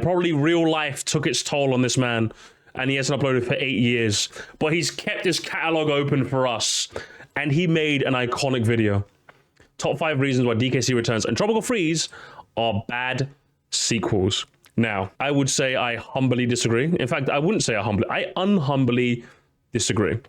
Probably real life took its toll on this man, and he hasn't uploaded for 8 years. But he's kept his catalog open for us, and he made an iconic video. Top 5 reasons why DKC Returns and Tropical Freeze are bad sequels. Now, I would say I humbly disagree. In fact, I wouldn't say I unhumbly disagree.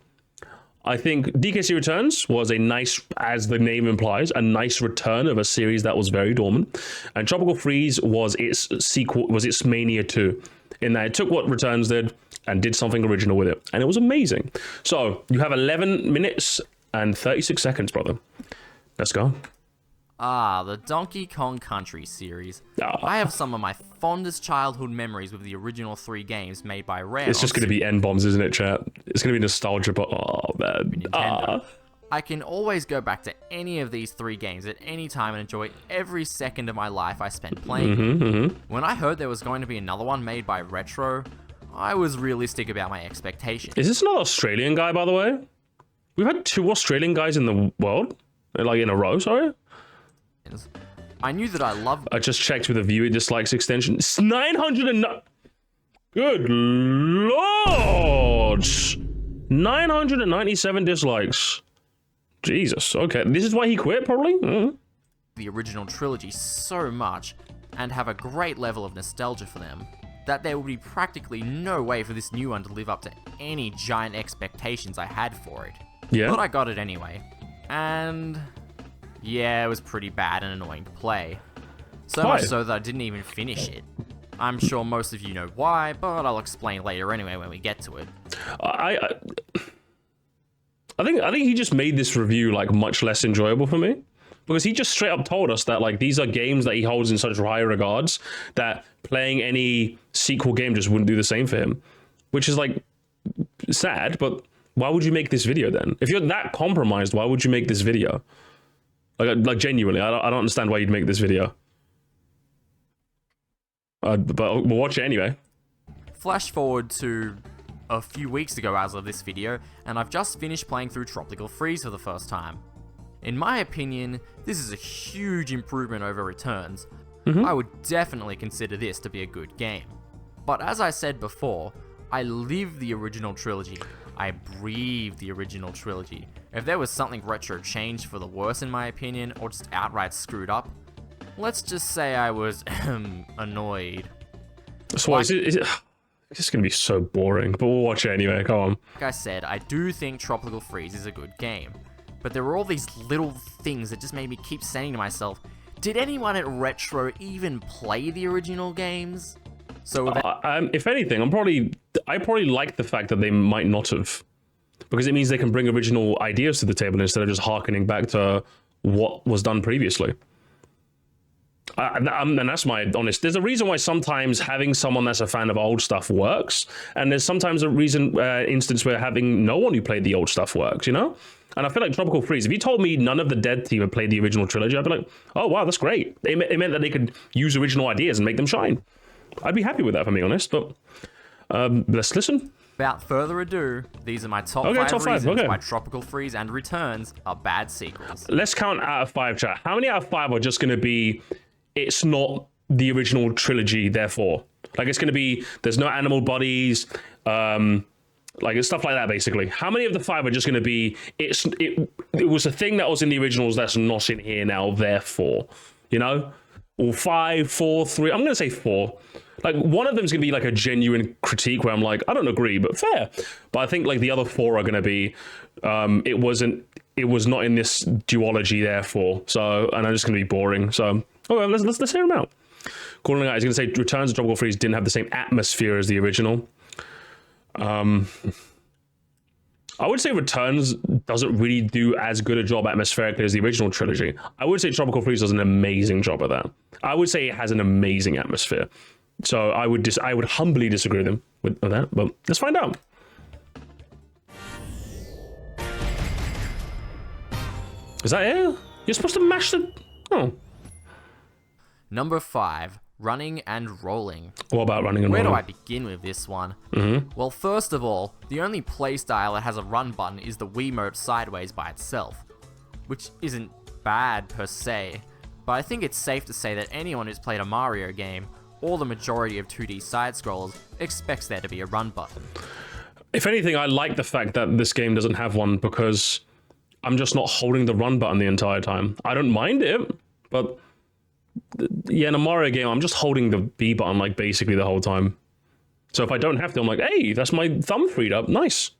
I think DKC Returns was a nice, as the name implies, a nice return of a series that was very dormant. And Tropical Freeze was its sequel, was its Mania 2, in that it took what Returns did and did something original with it. And it was amazing. So, you have 11 minutes and 36 seconds, brother. Let's go. The Donkey Kong Country series. I have some of my fondest childhood memories with the original 3 games made by Rare. It's just going to be N-bombs, isn't it, chat? It's going to be nostalgia, but oh, man. I can always go back to any of these 3 games at any time and enjoy every second of my life I spent playing. When I heard there was going to be another one made by Retro, I was realistic about my expectations. Is this not an Australian guy, by the way? We've had 2 Australian guys in the world? Like, in a row, sorry? I knew that I loved... I just checked with a viewer dislikes extension. It's 900 Good lord! 997 dislikes. Jesus, okay. This is why he quit, probably? The original trilogy so much, and have a great level of nostalgia for them, that there would be practically no way for this new one to live up to any giant expectations I had for it. Yeah. But I got it anyway. And... yeah, it was pretty bad and annoying to play. So much so that I didn't even finish it. I'm sure most of you know why, but I'll explain later anyway when we get to it. I think he just made this review like much less enjoyable for me, because he just straight up told us that like these are games that he holds in such high regards that playing any sequel game just wouldn't do the same for him, which is like sad. But why would you make this video then? If you're that compromised, why would you make this video? Like genuinely, I don't understand why you'd make this video. But we'll watch it anyway. Flash forward to a few weeks ago as of this video, and I've just finished playing through Tropical Freeze for the first time. In my opinion, this is a huge improvement over Returns. I would definitely consider this to be a good game. But as I said before, I live the original trilogy. I breathe the original trilogy. If there was something Retro changed for the worse in my opinion, or just outright screwed up, let's just say I was annoyed. So is it it's going to be so boring, but we'll watch it anyway, come on. Like I said, I do think Tropical Freeze is a good game, but there were all these little things that just made me keep saying to myself, did anyone at Retro even play the original games? So if anything, I probably like the fact that they might not have, because it means they can bring original ideas to the table instead of just harkening back to what was done previously. And that's my honest. There's a reason why sometimes having someone that's a fan of old stuff works, and there's sometimes a instance where having no one who played the old stuff works, you know? And I feel like Tropical Freeze, if you told me none of the Dead team had played the original trilogy, I'd be like, oh wow, that's great. It meant that they could use original ideas and make them shine. I'd be happy with that, if I'm being honest, but let's listen. Without further ado, these are my top 5 reasons why Tropical Freeze and Returns are bad sequels. Let's count out of 5, chat. How many out of 5 are just going to be, it's not the original trilogy, therefore? Like, it's going to be, there's no animal bodies, like stuff like that, basically. How many of the 5 are just going to be, it was a thing that was in the originals that's not in here now, therefore, you know? Or 5, 4, 3, I'm going to say 4. Like, one of them's going to be like a genuine critique where I'm like, I don't agree, but fair. But I think like the other 4 are going to be, it was not in this duology, therefore. So, and I'm just going to be boring. So, okay, let's hear them out. Calling out, he's going to say Returns of Tropical Freeze didn't have the same atmosphere as the original. I would say Returns doesn't really do as good a job atmospherically as the original trilogy. I would say Tropical Freeze does an amazing job at that. I would say it has an amazing atmosphere. So I would humbly disagree with them with that, but let's find out. Is that it? You're supposed to mash the... Oh. Number 5. Running and rolling. What about running and rolling? Where do I begin with this one? Well, first of all, the only playstyle that has a run button is the Wiimote sideways by itself, which isn't bad per se, but I think it's safe to say that anyone who's played a Mario game, or the majority of 2D side-scrollers, expects there to be a run button. If anything, I like the fact that this game doesn't have one because I'm just not holding the run button the entire time. I don't mind it, but yeah, in a Mario game, I'm just holding the B button like basically the whole time. So if I don't have to, I'm like, hey, that's my thumb freed up. Nice.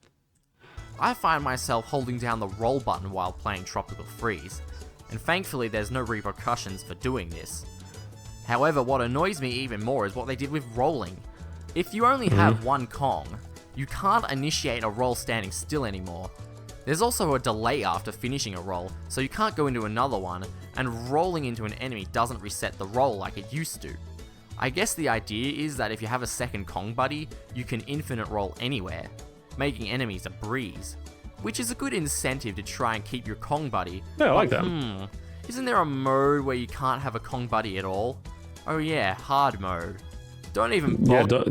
I find myself holding down the roll button while playing Tropical Freeze, and thankfully there's no repercussions for doing this. However, what annoys me even more is what they did with rolling. If you only have one Kong, you can't initiate a roll standing still anymore. There's also a delay after finishing a roll, so you can't go into another one, and rolling into an enemy doesn't reset the roll like it used to. I guess the idea is that if you have a second Kong buddy, you can infinite roll anywhere, making enemies a breeze, which is a good incentive to try and keep your Kong buddy. Yeah, I like that. Isn't there a mode where you can't have a Kong buddy at all? Oh yeah, hard mode. Don't even bother.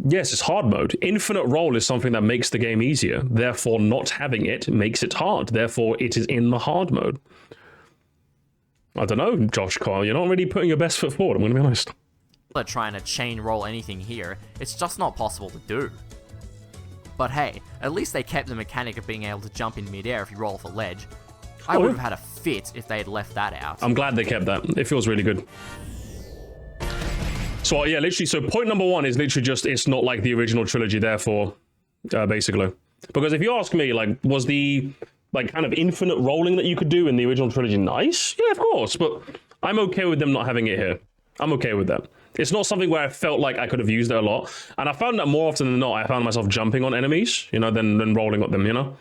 Yes, it's hard mode. Infinite roll is something that makes the game easier. Therefore, not having it makes it hard. Therefore, it is in the hard mode. I don't know, Josh Kyle. You're not really putting your best foot forward, I'm going to be honest. They're trying to chain roll anything here. It's just not possible to do. But hey, at least they kept the mechanic of being able to jump in midair if you roll off a ledge. I would have had a fit if they had left that out. I'm glad they kept that. It feels really good. So yeah, literally, so point number one is literally just, it's not like the original trilogy, therefore, basically. Because if you ask me, like, was the, like, kind of infinite rolling that you could do in the original trilogy nice? Yeah, of course, but I'm okay with them not having it here. I'm okay with that. It's not something where I felt like I could have used it a lot. And I found that more often than not, I found myself jumping on enemies, you know, than rolling at them, you know?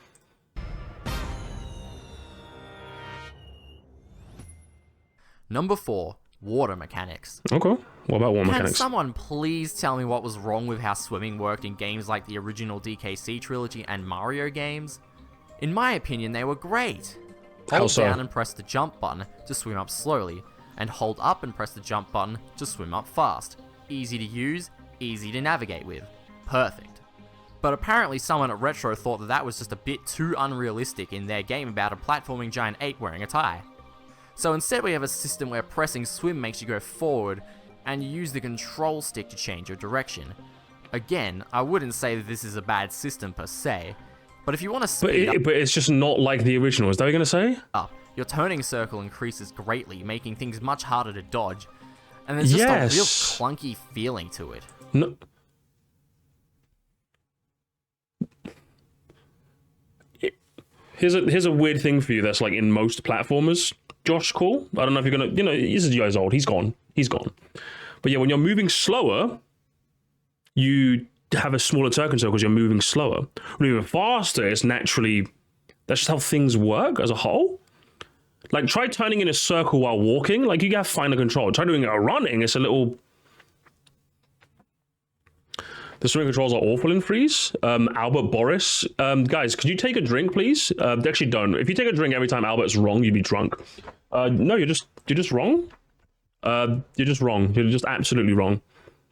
Number 4, water mechanics. Okay. What about water mechanics? Can someone please tell me what was wrong with how swimming worked in games like the original DKC trilogy and Mario games? In my opinion, they were great. Hold down and press the jump button to swim up slowly, and hold up and press the jump button to swim up fast. Easy to use, easy to navigate with. Perfect. But apparently someone at Retro thought that was just a bit too unrealistic in their game about a platforming giant ape wearing a tie. So instead we have a system where pressing swim makes you go forward, and you use the control stick to change your direction. Again, I wouldn't say that this is a bad system per se, but if you want to speed up... But it's just not like the original, is that what you're going to say? Your turning circle increases greatly, making things much harder to dodge, and there's just a real clunky feeling to it. No. Here's a weird thing for you that's like in most platformers. Josh, cool. I don't know if you're gonna, you know, this is years old. He's gone. But yeah, when you're moving slower, you have a smaller turn circle because you're moving slower. When you're moving faster, it's naturally, that's just how things work as a whole. Like, try turning in a circle while walking. Like, you have finer control. Try doing it while running. It's a little... The swing controls are awful in Freeze. Albert Boris. Guys, could you take a drink, please? Actually, don't. If you take a drink every time Albert's wrong, you'd be drunk. No, you're just wrong. You're just wrong. You're just absolutely wrong.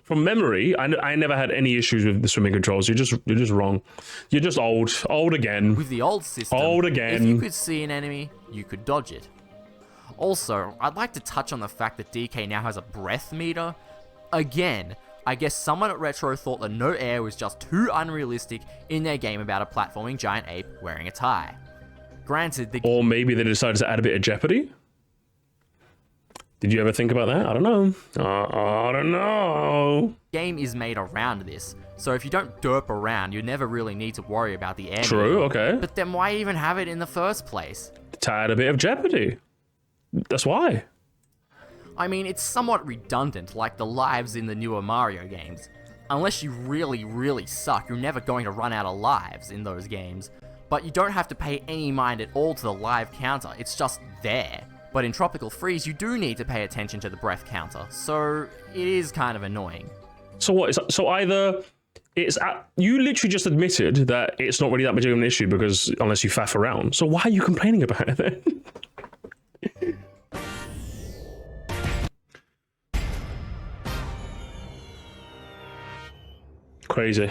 From memory, I never had any issues with the swimming controls. You're just wrong. You're just old. Old again. With the old system, old again. If you could see an enemy, you could dodge it. Also, I'd like to touch on the fact that DK now has a breath meter. Again, I guess someone at Retro thought that no air was just too unrealistic in their game about a platforming giant ape wearing a tie. Granted, or maybe they decided to add a bit of jeopardy? Did you ever think about that? I don't know. I don't know. Game is made around this, so if you don't derp around, you never really need to worry about the air. True, okay. But then why even have it in the first place? To add a bit of jeopardy. That's why. I mean, it's somewhat redundant, like the lives in the newer Mario games. Unless you really, really suck, you're never going to run out of lives in those games. But you don't have to pay any mind at all to the live counter, it's just there. But in Tropical Freeze, you do need to pay attention to the breath counter, so it is kind of annoying. So what? So either it's you literally just admitted that it's not really that much of an issue because unless you faff around. So why are you complaining about it then? Crazy.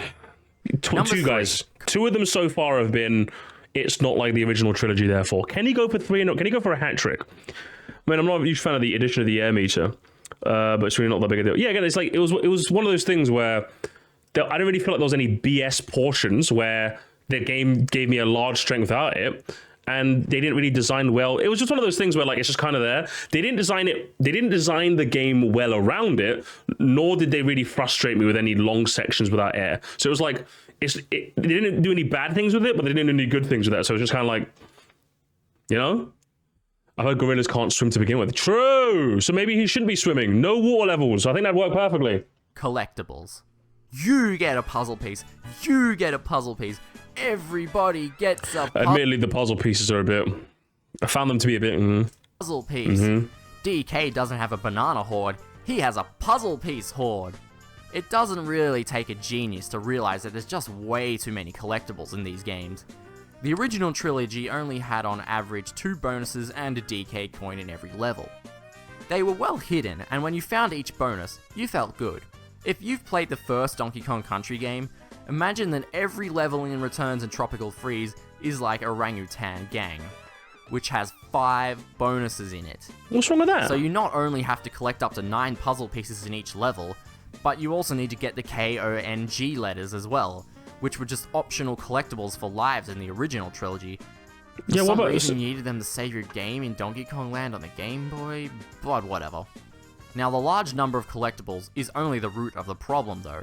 Two guys. Two of them so far have been. It's not like the original trilogy, therefore. Can he go for 3? Can he go for a hat trick? I mean, I'm not a huge fan of the addition of the air meter, but it's really not that big a deal. Yeah, again, it's like it was one of those things where I didn't really feel like there was any BS portions where the game gave me a large strength without it, and they didn't really design well. It was just one of those things where like it's just kind of there. They didn't design the game well around it, nor did they really frustrate me with any long sections without air. So it was like they didn't do any bad things with it, but they didn't do any good things with it. So it was just kind of like, you know, I heard gorillas can't swim to begin with. True. So maybe he shouldn't be swimming. No water levels. I think that'd work perfectly. Collectibles. You get a puzzle piece. You get a puzzle piece. Everybody gets a Admittedly, the puzzle pieces are a bit... I found them to be a bit... puzzle piece. DK doesn't have a banana horde. He has a puzzle piece horde. It doesn't really take a genius to realize that there's just way too many collectibles in these games. The original trilogy only had on average 2 bonuses and a DK coin in every level. They were well hidden, and when you found each bonus, you felt good. If you've played the first Donkey Kong Country game, imagine that every level in Returns and Tropical Freeze is like Orangutan Gang, which has 5 bonuses in it. What's wrong with that? So you not only have to collect up to 9 puzzle pieces in each level, but you also need to get the KONG letters as well, which were just optional collectibles for lives in the original trilogy. For some reason you needed them to save your game in Donkey Kong Land on the Game Boy, but whatever. Now, the large number of collectibles is only the root of the problem though.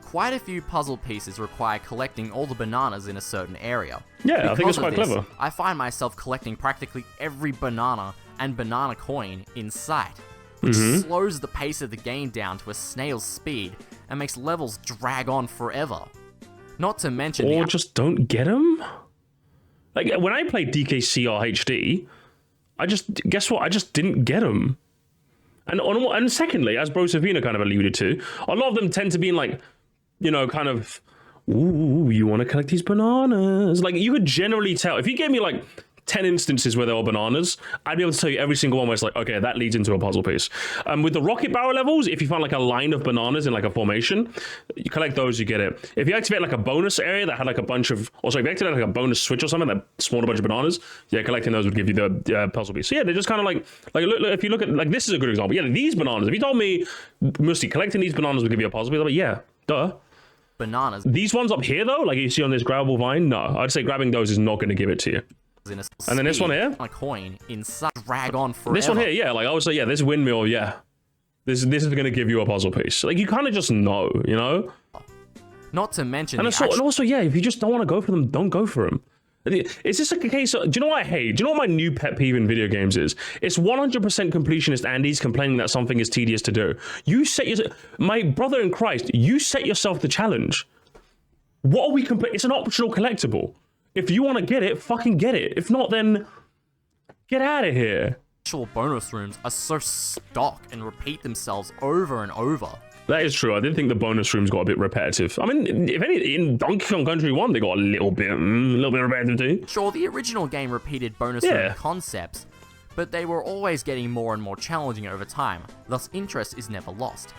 Quite a few puzzle pieces require collecting all the bananas in a certain area. Yeah, I think it's quite clever. I find myself collecting practically every banana and banana coin in sight, which slows the pace of the game down to a snail's speed and makes levels drag on forever. Not to mention... Or just don't get them? Like, when I played DKCR HD, guess what? I just didn't get them. And secondly, as Bro Savina kind of alluded to, a lot of them tend to be in like, you know, kind of, ooh, you want to collect these bananas. Like, you could generally tell. If you gave me like 10 instances where there were bananas, I'd be able to tell you every single one where it's like, okay, that leads into a puzzle piece. With the rocket barrel levels, if you find like a line of bananas in like a formation, you collect those, you get it. If you activate like a bonus area that had like a bunch of, if you activate like a bonus switch or something that spawned a bunch of bananas, yeah, collecting those would give you the puzzle piece. So yeah, they're just kind of like look, if you look at, like, this is a good example. Yeah, these bananas, if you told me, Moresty, collecting these bananas would give you a puzzle piece, I'd be like, yeah, duh. Bananas. These ones up here though, like you see on this grabbable vine, no, I'd say grabbing those is not going to give it to you. And then this one here, a coin inside, drag on forever. This one here, yeah, like I would say, yeah, this windmill, yeah, this is going to give you a puzzle piece. Like, you kind of just know, you know. Not to mention, and also, yeah, if you just don't want to go for them, don't go for them. Is this like a case of, do you know what I hate? Do you know what my new pet peeve in video games is? It's 100% completionist Andy's complaining that something is tedious to do. You set yourself, my brother in Christ, you set yourself the challenge. What are we it's an optional collectible. If you want to get it, fucking get it. If not, then get out of here. Actual bonus rooms are so stock and repeat themselves over and over. That is true. I did think the bonus rooms got a bit repetitive. I mean, if any, in Donkey Kong Country 1, they got a little bit repetitive too. Sure, the original game repeated bonus room concepts, but they were always getting more and more challenging over time, thus interest is never lost.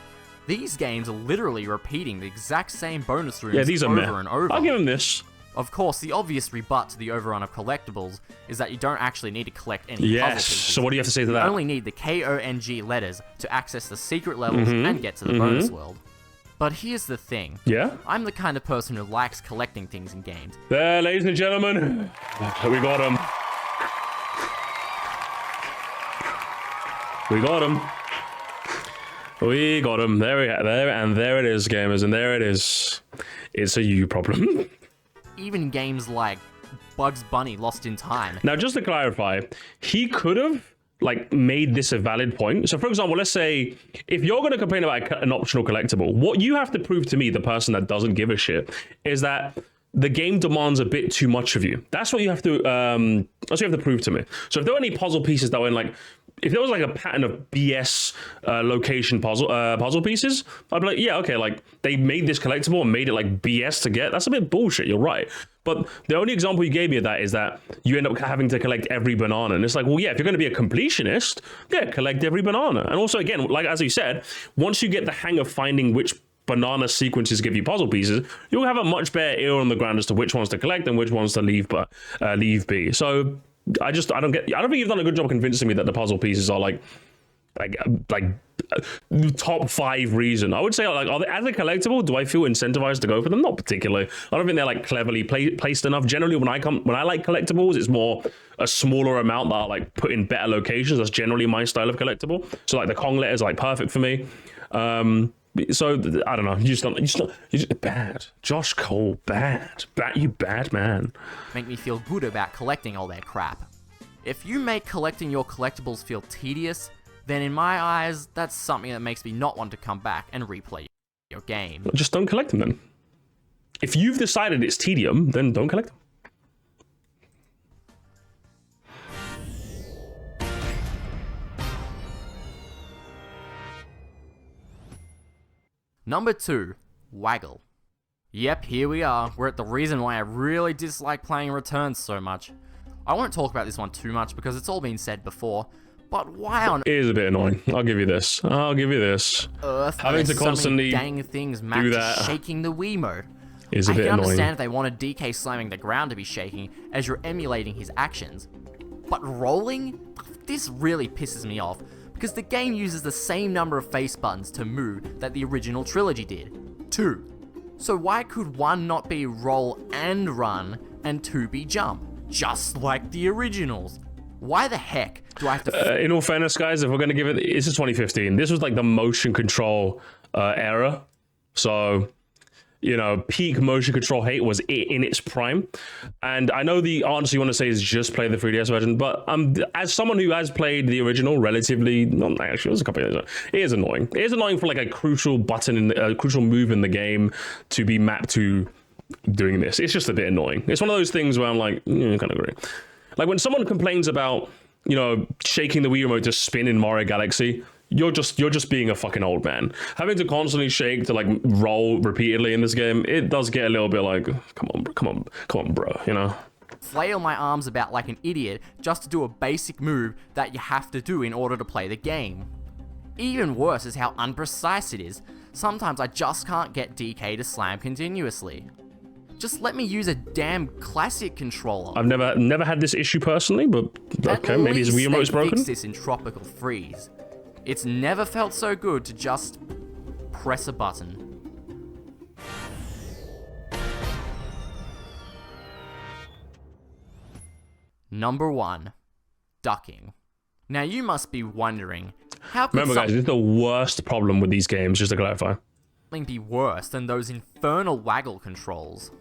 These games are literally repeating the exact same bonus rooms over and over. I'll give them this. Of course, the obvious rebut to the overrun of collectibles is that you don't actually need to collect any puzzle pieces. So what do you have to say to that? You only need the KONG letters to access the secret levels and get to the bonus world. But here's the thing. Yeah? I'm the kind of person who likes collecting things in games. There, ladies and gentlemen, we got him. We got him. We got him. There it is, gamers, and there it is. It's a you problem. Even games like Bugs Bunny Lost in Time. Now, just to clarify, he could have like made this a valid point. So, for example, let's say if you're going to complain about an optional collectible, what you have to prove to me, the person that doesn't give a shit, is that the game demands a bit too much of you. That's what you have to. That's what you have to prove to me. So, if there were any puzzle pieces that were in like, if there was like a pattern of BS location puzzle pieces, I'd be like, yeah, okay, like they made this collectible and made it like BS to get. That's a bit bullshit. You're right. But the only example you gave me of that is that you end up having to collect every banana. And it's like, well, yeah, if you're going to be a completionist, yeah, collect every banana. And also, again, like as you said, once you get the hang of finding which banana sequences give you puzzle pieces, you'll have a much better ear on the ground as to which ones to collect and which ones to leave be. So I don't think you've done a good job convincing me that the puzzle pieces are like top 5 reason. I would say, like, as a collectible, do I feel incentivized to go for them? Not particularly. I don't think they're like cleverly placed enough. Generally, when I like collectibles, it's more a smaller amount that I like put in better locations. That's generally my style of collectible. So like the Kong letters, like perfect for me. So I don't know. You just bad. Josh Cole, bad. You bad man. Make me feel good about collecting all that crap. If you make collecting your collectibles feel tedious, then in my eyes, that's something that makes me not want to come back and replay your game. Just don't collect them then. If you've decided it's tedium, then don't collect them. Number 2, Waggle. Yep, here we are. We're at the reason why I really dislike playing Returns so much. I won't talk about this one too much because it's all been said before, but why on It is a bit annoying. I'll give you this. earth Having to constantly so many dang things match do that shaking the Wiimote? is a I bit can annoying. understand if they wanted DK slamming the ground to be shaking as you're emulating his actions, but rolling? This really pisses me off because the game uses the same number of face buttons to move that the original trilogy did. 2. So why could 1 not be roll and run and 2 be jump? Just like the originals. Why the heck do I have to... In all fairness, guys, if we're going to give it... This is 2015. This was like the motion control era. So, you know, peak motion control hate was in its prime. And I know the answer you want to say is just play the 3DS version, but as someone who has played the original relatively... Not actually, it was a couple of years ago. It is annoying. It is annoying for like a crucial button, a crucial move in the game to be mapped to doing this. It's just a bit annoying. It's one of those things where I'm like, I kind of agree. Like when someone complains about, you know, shaking the Wii remote to spin in Mario Galaxy, you're just being a fucking old man. Having to constantly shake to like roll repeatedly in this game, it does get a little bit like, come on, bro, you know? Flail my arms about like an idiot just to do a basic move that you have to do in order to play the game. Even worse is how unprecise it is. Sometimes I just can't get DK to slam continuously. Just let me use a damn classic controller. I've never had this issue personally, but okay, maybe his Wii remote's broken. Fix this in Tropical Freeze. It's never felt so good to just press a button. Number 1, ducking. Now you must be wondering, how could Remember, guys, this is the worst problem with these games, just to clarify. something be worse than those infernal waggle controls?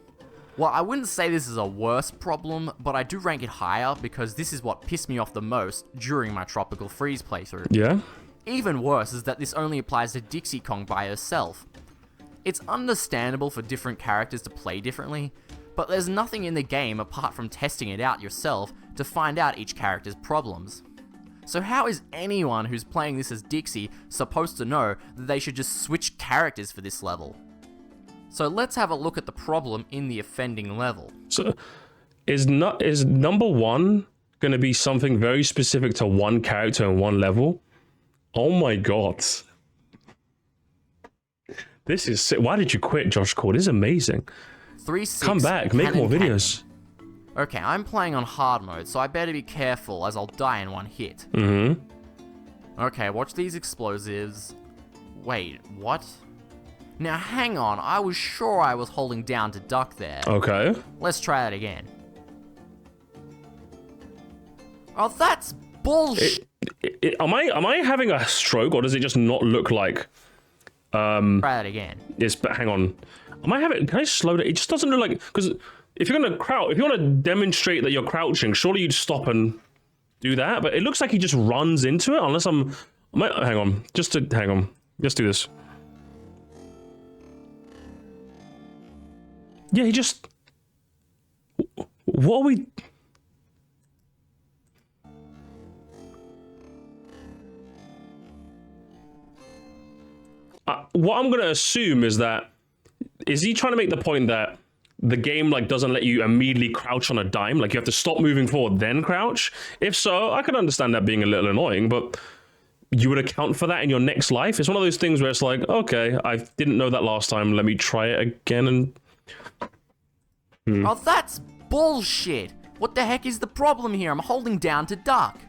Well, I wouldn't say this is a worse problem, but I do rank it higher because this is what pissed me off the most during my Tropical Freeze playthrough. Yeah? Even worse is that this only applies to Dixie Kong by herself. It's understandable for different characters to play differently, but there's nothing in the game apart from testing it out yourself to find out each character's problems. So how is anyone who's playing this as Dixie supposed to know that they should just switch characters for this level? So let's have a look at the problem in the offending level. So is number 1 going to be something very specific to one character and one level? Oh my god. This is sick. Why did you quit, Josh Cole? This is amazing. 3-6 Come back, make more cannon. videos. Okay, I'm playing on hard mode, so I better be careful as I'll die in one hit. Mm-hmm. Okay, watch these explosives. Wait, what? Now hang on, I was sure I was holding down to duck there. Okay. Let's try that again. Oh, that's bullshit. Am I having a stroke, or does it just not look like... Try that again. But hang on. Am I having... Can I slow down? It just doesn't look like... Because if you're going to crouch... If you want to demonstrate that you're crouching, surely you'd stop and do that. But it looks like he just runs into it, unless I'm... hang on. Hang on. Let's do this. Yeah, he just... What are we... What I'm going to assume is that... Is he trying to make the point that the game like doesn't let you immediately crouch on a dime? Like you have to stop moving forward, then crouch? If so, I can understand that being a little annoying, but... You would account for that in your next life? It's one of those things where it's like, okay, I didn't know that last time. Let me try it again and... Oh, that's bullshit. What the heck is the problem here? I'm holding down to duck.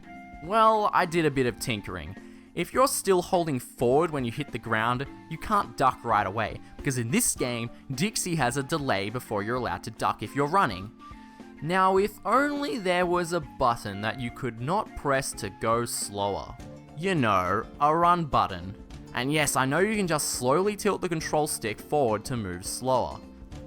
Well, I did a bit of tinkering. If you're still holding forward when you hit the ground, you can't duck right away, because in this game, Dixie has a delay before you're allowed to duck if you're running. Now, if only there was a button that you could not press to go slower. You know, a run button. And yes, I know you can just slowly tilt the control stick forward to move slower.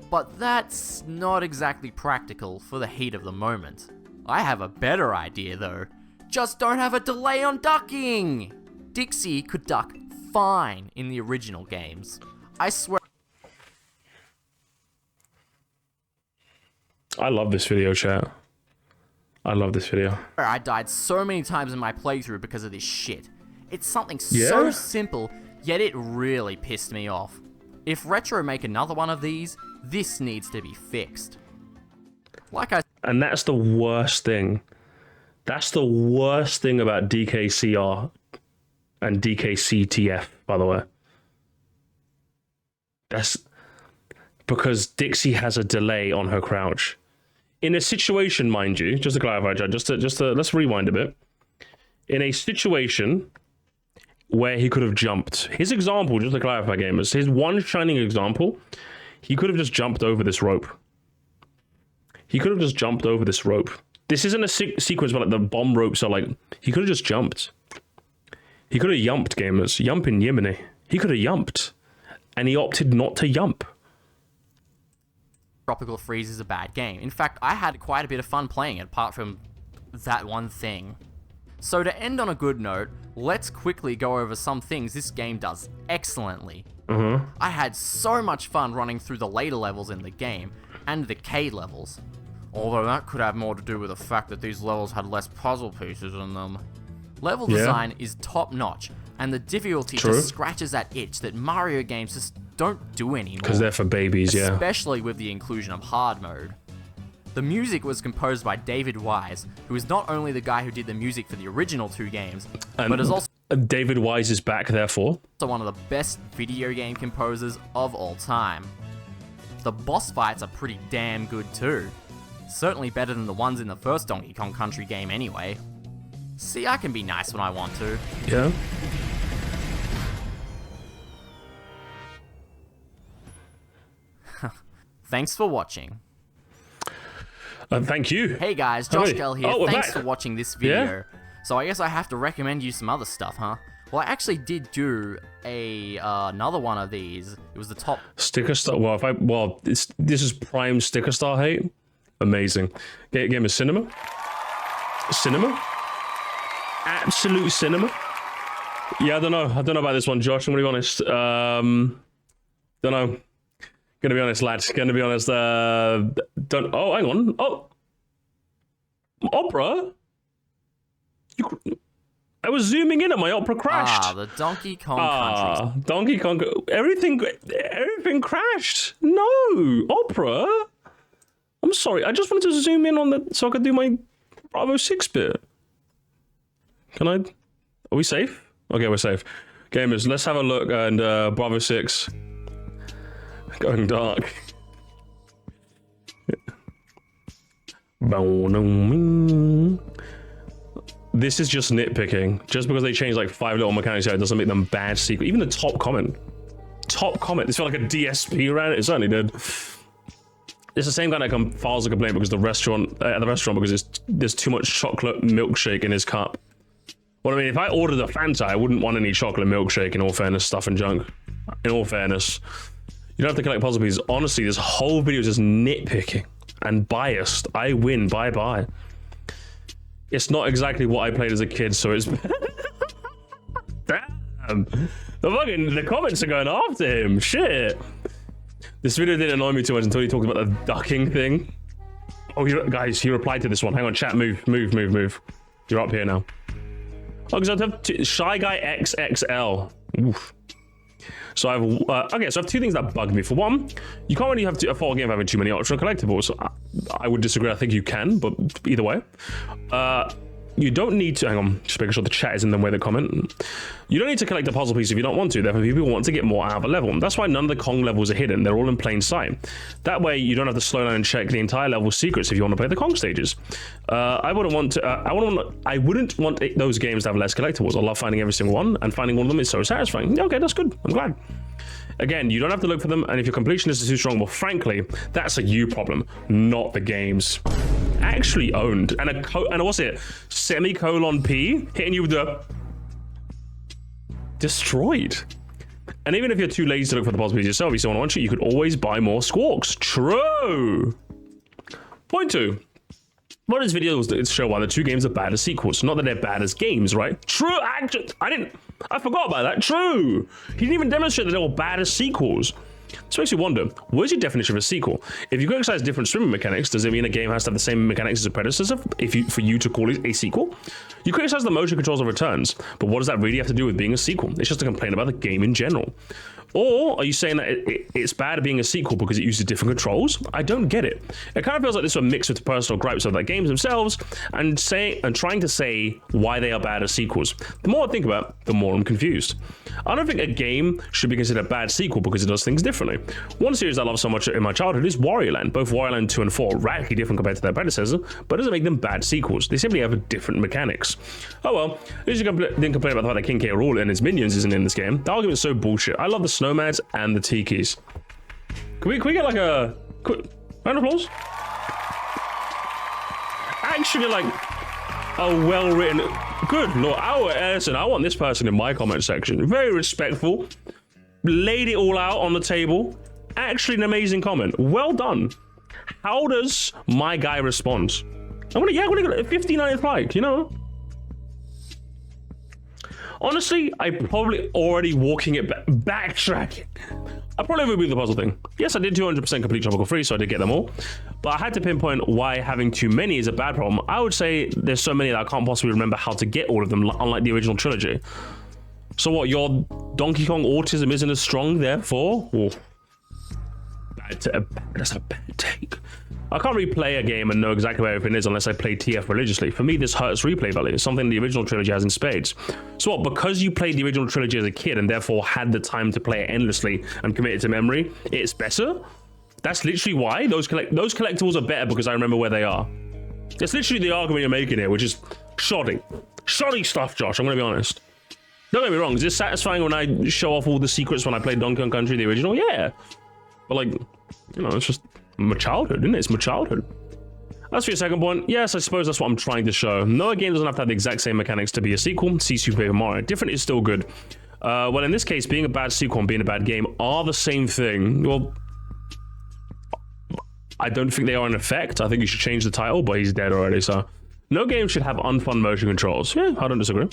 But that's not exactly practical for the heat of the moment. I have a better idea though. Just don't have a delay on ducking! Dixie could duck fine in the original games. I swear. I love this video, chat. I love this video. I died so many times in my playthrough because of this shit. It's something so simple, yet it really pissed me off. If Retro make another one of these, this needs to be fixed. And that's the worst thing. That's the worst thing about DKCR and DKCTF, by the way. That's because Dixie has a delay on her crouch. In a situation, mind you, just to clarify, Chad, just to let's rewind a bit. In a situation where he could have jumped, his example, just to clarify, gamers, his one shining example, he could have just jumped over this rope. He could have just jumped over this rope. This isn't a sequence where like the bomb ropes are like, he could have just jumped. He could have yumped, gamers. Yump in Yemeni. He could have yumped. And he opted not to yump. Tropical Freeze is a bad game. In fact, I had quite a bit of fun playing it, apart from that one thing. So to end on a good note, let's quickly go over some things this game does excellently. I had so much fun running through the later levels in the game, and the K levels. Although that could have more to do with the fact that these levels had less puzzle pieces in them. Level design is top notch, and the difficulty just scratches that itch that Mario games just don't do anymore. Because they're for babies, especially with the inclusion of hard mode. The music was composed by David Wise, who is not only the guy who did the music for the original two games, but is also David Wise is back, therefore. one of the best video game composers of all time. The boss fights are pretty damn good too. Certainly better than the ones in the first Donkey Kong Country game anyway. See, I can be nice when I want to. Yeah. Thanks for watching. Thank you. Hey guys, Josh Gell here. Thanks for watching this video. Yeah? So I guess I have to recommend you some other stuff, huh? Well, I actually did do another one of these. It was the top sticker star. Well, this is prime sticker star hate. Amazing. Game of cinema. Absolute cinema. Yeah, I don't know about this one, Josh. I'm gonna be honest. Don't know. Gonna be honest, lads. Gonna be honest. Don't. Oh, hang on. Oh, Opera. I was zooming in and my Opera crashed. The Donkey Kong Country. Donkey Kong. Everything crashed. No, Opera. I'm sorry. I just wanted to zoom in on the so I could do my Bravo 6 bit. Can I? Are we safe? Okay, we're safe. Gamers, let's have a look and Bravo 6. Going dark. This is just nitpicking. Just because they changed like 5 little mechanics here, it doesn't make them bad secret. Even the top comment. This felt like a DSP ran it. It certainly did. It's the same guy that files a complaint because at the restaurant because there's too much chocolate milkshake in his cup. Well, I mean, if I ordered a Fanta, I wouldn't want any chocolate milkshake. In all fairness, stuff and junk. In all fairness, you don't have to collect puzzle pieces. Honestly, this whole video is just nitpicking and biased. I win. Bye. It's not exactly what I played as a kid, so it's damn. The comments are going after him. Shit. This video didn't annoy me too much until he talked about the ducking thing. Oh, guys, he replied to this one. Hang on, chat, move. You're up here now. Oh, because I have Shy Guy XXL. Oof. So I have okay. So I have two things that bug me. For one, you can't really have a full game having too many optional collectibles. I would disagree. I think you can, but either way. you don't need to, hang on, just making sure the chat is in the way they comment. You don't need to collect a puzzle piece if you don't want to. Therefore, people want to get more out of a level. That's why none of the Kong levels are hidden. They're all in plain sight. That way, you don't have to slow down and check the entire level secrets if you want to play the Kong stages. I wouldn't want those games to have less collectibles. I love finding every single one, and finding one of them is so satisfying. Yeah, okay, that's good. I'm glad. Again, you don't have to look for them, and if your completionist is too strong, well, frankly, that's a you problem, not the game's. Actually owned, and what's it? Semicolon P hitting you with the destroyed. And even if you're too lazy to look for the puzzle piece yourself, you still want to watch it, you could always buy more squawks. True. Point 2. What is videos that show why the two games are bad as sequels? Not that they're bad as games, right? True. I forgot about that. True. He didn't even demonstrate that they were bad as sequels. This makes you wonder, what is your definition of a sequel? If you criticize different swimming mechanics, does it mean a game has to have the same mechanics as a predecessor for you to call it a sequel? You criticize the motion controls of Returns, but what does that really have to do with being a sequel? It's just a complaint about the game in general. Or are you saying that it's bad being a sequel because it uses different controls? I don't get it. It kind of feels like this was mixed with personal gripes of the games themselves and trying to say why they are bad as sequels. The more I think about it, the more I'm confused. I don't think a game should be considered a bad sequel because it does things differently. One series I love so much in my childhood is Wario Land. Both Wario Land 2 and 4 are radically different compared to their predecessor, but it doesn't make them bad sequels. They simply have different mechanics. Oh well, at least you didn't complain about the fact that King K. Rool and his minions isn't in this game. The argument's so bullshit. I love the snowmans and the tikis. Can we get like a quick round of applause? Actually, like a well-written, good lord, listen, I want this person in my comment section. Very respectful, laid it all out on the table. Actually, an amazing comment. Well done. How does my guy respond? I want to get a 59th like, you know. Honestly, I probably already walking it backtracking. I probably would be the puzzle thing. Yes, I did 200% complete Tropical Freeze, so I did get them all. But I had to pinpoint why having too many is a bad problem. I would say there's so many that I can't possibly remember how to get all of them, unlike the original trilogy. So what, your Donkey Kong autism isn't as strong, therefore? Oh, that's a bad take. I can't replay a game and know exactly where everything is unless I play TF religiously. For me, this hurts replay value, something the original trilogy has in spades. So what, because you played the original trilogy as a kid and therefore had the time to play it endlessly and commit it to memory, it's better? That's literally why? Those collectibles are better because I remember where they are. That's literally the argument you're making here, which is shoddy. Shoddy stuff, Josh, I'm gonna be honest. Don't get me wrong, is this satisfying when I show off all the secrets when I played Donkey Kong Country, the original? Yeah. But like, you know, it's just my childhood, isn't it? It's my childhood. As for your second point, yes, I suppose that's what I'm trying to show. No, a game doesn't have to have the exact same mechanics to be a sequel. See Super Paper Mario. Different is still good. Well, in this case, being a bad sequel and being a bad game are the same thing. Well, I don't think they are in effect. I think you should change the title, but he's dead already, so. No game should have unfun motion controls. Yeah, I don't disagree.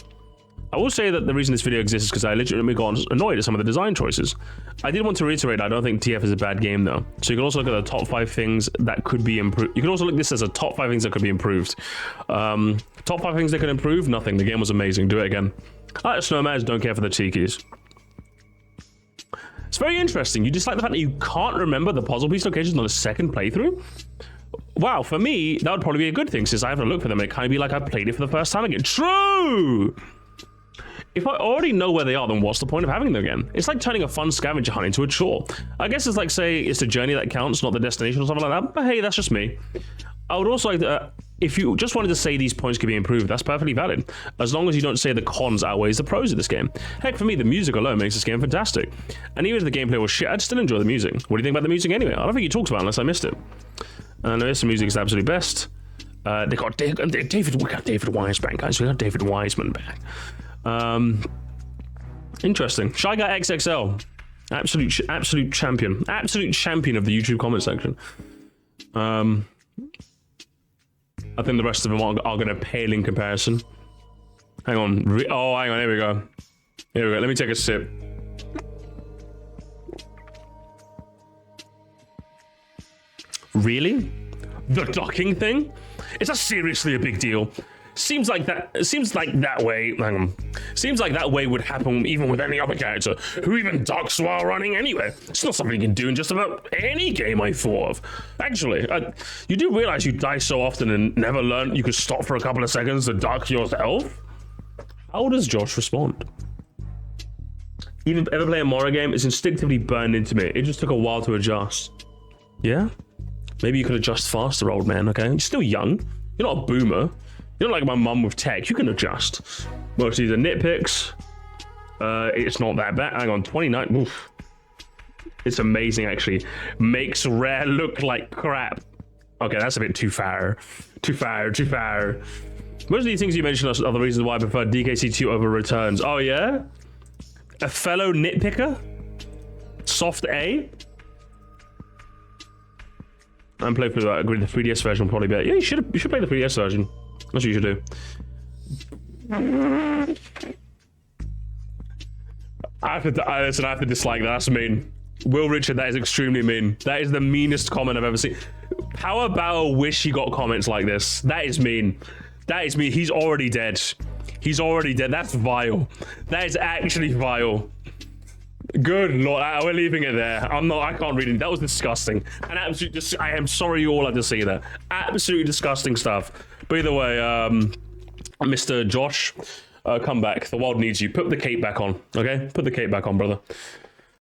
I will say that the reason this video exists is because I legitimately got annoyed at some of the design choices. I did want to reiterate, I don't think TF is a bad game though. So you can also look at the top 5 things that could be improved. You can also look at this as a top 5 things that could be improved. Top 5 things that could improve? Nothing. The game was amazing. Do it again. I like Snowmans, don't care for the tikis. It's very interesting. You dislike the fact that you can't remember the puzzle piece locations on a second playthrough? Wow, for me, that would probably be a good thing since I have to look for them. It kind of be like I played it for the first time again. True! If I already know where they are, then what's the point of having them again? It's like turning a fun scavenger hunt into a chore. I guess it's like, say, it's the journey that counts, not the destination or something like that. But hey, that's just me. I would also like to, if you just wanted to say these points could be improved, that's perfectly valid. As long as you don't say the cons outweighs the pros of this game. Heck, for me, the music alone makes this game fantastic. And even if the gameplay was shit, I'd still enjoy the music. What do you think about the music anyway? I don't think you talked about it unless I missed it. And the music is absolutely best. They got David Wiseman, guys. We got David Wiseman back. Interesting. Shy Guy XXL, absolute champion of the YouTube comment section. I think the rest of them are going to pale in comparison. Hang on. Hang on. Here we go. Let me take a sip. Really? The docking thing? Is that seriously a big deal? Seems like that way. Hang on. Seems like that way would happen even with any other character who even ducks while running anyway. It's not something you can do in just about any game I thought of. Actually, you do realize you die so often and never learn you could stop for a couple of seconds to duck yourself? How does Josh respond? Even ever play a Mario game, it's instinctively burned into me. It just took a while to adjust. Yeah? Maybe you could adjust faster, old man, okay? You're still young. You're not a boomer. You're not like my mum with tech. You can adjust. Most of these are nitpicks. It's not that bad. Hang on, 29. Oof. It's amazing, actually. Makes rare look like crap. Okay, that's a bit too far. Too far. Most of these things you mentioned are the reasons why I prefer DKC2 over Returns. Oh, yeah? A fellow nitpicker? Soft A? I'm playing for that. I agree. The 3DS version will probably be better. Yeah, you should play the 3DS version. That's what you should do. I have to dislike that. That's mean. Will Richard, that is extremely mean. That is the meanest comment I've ever seen. How about wish he got comments like this? That is mean. That is mean. He's already dead. He's already dead. That's vile. That is actually vile. Good lord, we're leaving it there. I can't read it. That was disgusting. And absolutely, I am sorry you all had to see that. Absolutely disgusting stuff. But either way, Mr. Josh, come back. The world needs you. Put the cape back on, okay? Put the cape back on, brother.